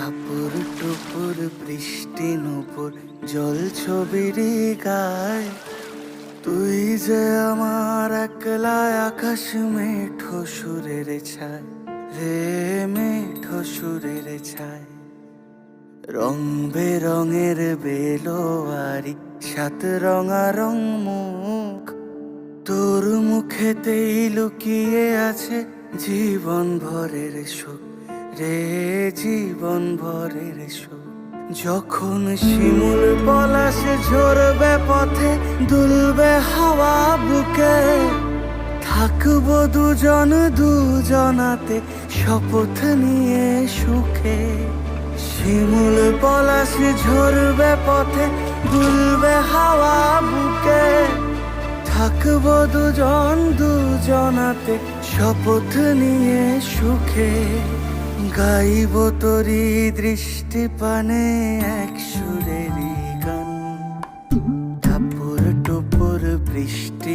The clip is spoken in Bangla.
টাপুর টুপুর বৃষ্টি নুপুর জল ছবির গায়, তুই যে আমার একলা আকাশ মেঠো সুরের ছায় রে, মেঠো সুরের ছায়। রং বেরঙের বেলোয়ারি সাত রঙারং মুখ, তোর মুখেতেই লুকিয়ে আছে জীবন ভরের সুখ রে, জীবন ভরের সুখ। যখন শিমুল পলাশ ঝরবে পথে, দুলবে হাওয়া বুকে, থাকবো দুজন দুজনাতে শপথ নিয়ে সুখে। শিমুল পলাশ ঝরবে পথে, দুলবে হাওয়া বুকে, থাকবো দুজন দুজনাতে শপথ নিয়ে সুখে। গাইব তোরি দৃষ্টি পানে এক সুরেরই গান, টাপুর টুপুর বৃষ্টি